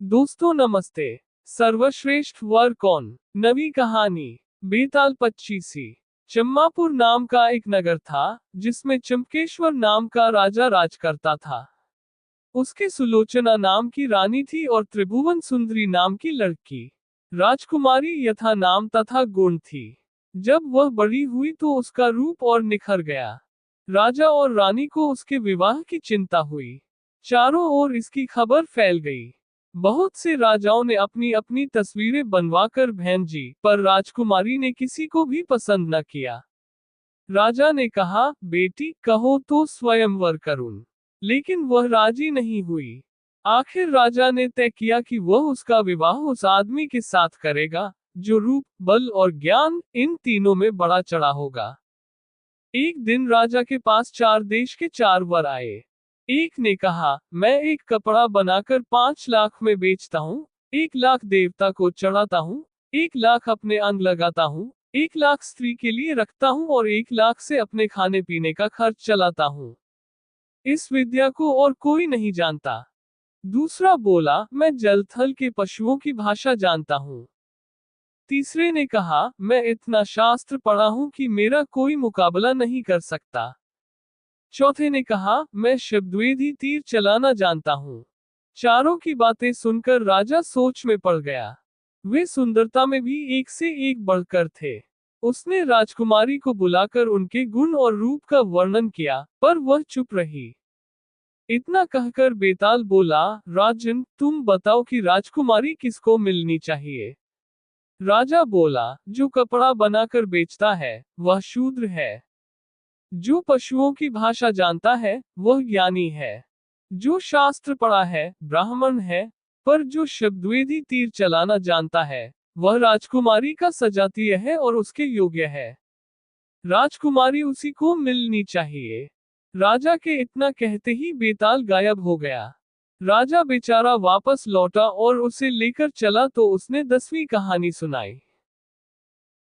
दोस्तों नमस्ते। सर्वश्रेष्ठ वर कौन? नवी कहानी। बेताल 25। चम्मापुर नाम का एक नगर था जिसमें चमकेश्वर नाम का राजा राज करता था। उसके सुलोचना नाम की रानी थी और त्रिभुवन सुंदरी नाम की लड़की राजकुमारी यथा नाम तथा गुण थी। जब वह बड़ी हुई तो उसका रूप और निखर गया। राजा और रानी को उसके विवाह की चिंता हुई। चारों ओर इसकी खबर फैल गई। बहुत से राजाओं ने अपनी अपनी तस्वीरें बनवाकर भेजी, पर राजकुमारी ने किसी को भी पसंद न किया। राजा ने कहा, बेटी कहो तो स्वयंवर करूं, लेकिन वह राजी नहीं हुई। आखिर राजा ने तय किया कि वह उसका विवाह उस आदमी के साथ करेगा जो रूप, बल और ज्ञान इन तीनों में बड़ा चढ़ा होगा। एक दिन राजा के पास 4 देश के 4 वर आए। एक ने कहा, मैं एक कपड़ा बनाकर 5 लाख में बेचता हूँ, 1 लाख देवता को चढ़ाता हूँ, 1 लाख अपने अंग लगाता हूँ, 1 लाख स्त्री के लिए रखता हूँ और 1 लाख से अपने खाने पीने का खर्च चलाता हूँ। इस विद्या को और कोई नहीं जानता। दूसरा बोला, मैं जल थल के पशुओं की भाषा जानता हूँ। तीसरे ने कहा, मैं इतना शास्त्र पढ़ा हूं कि मेरा कोई मुकाबला नहीं कर सकता। चौथे ने कहा, मैं शब्दवेदी तीर चलाना जानता हूँ। चारों की बातें सुनकर राजा सोच में पड़ गया। वे सुंदरता में भी एक से एक बढ़कर थे। उसने राजकुमारी को बुलाकर उनके गुण और रूप का वर्णन किया, पर वह चुप रही। इतना कहकर बेताल बोला, राजन तुम बताओ कि राजकुमारी किसको मिलनी चाहिए। राजा बोला, जो कपड़ा बनाकर बेचता है वह शूद्र है। जो पशुओं की भाषा जानता है वह ज्ञानी है। जो शास्त्र पढ़ा है ब्राह्मण है। पर जो शब्दवेदी तीर चलाना जानता है वह राजकुमारी का सजातीय है और उसके योग्य है। राजकुमारी उसी को मिलनी चाहिए। राजा के इतना कहते ही बेताल गायब हो गया। राजा बेचारा वापस लौटा और उसे लेकर चला तो उसने 10वीं कहानी सुनाई।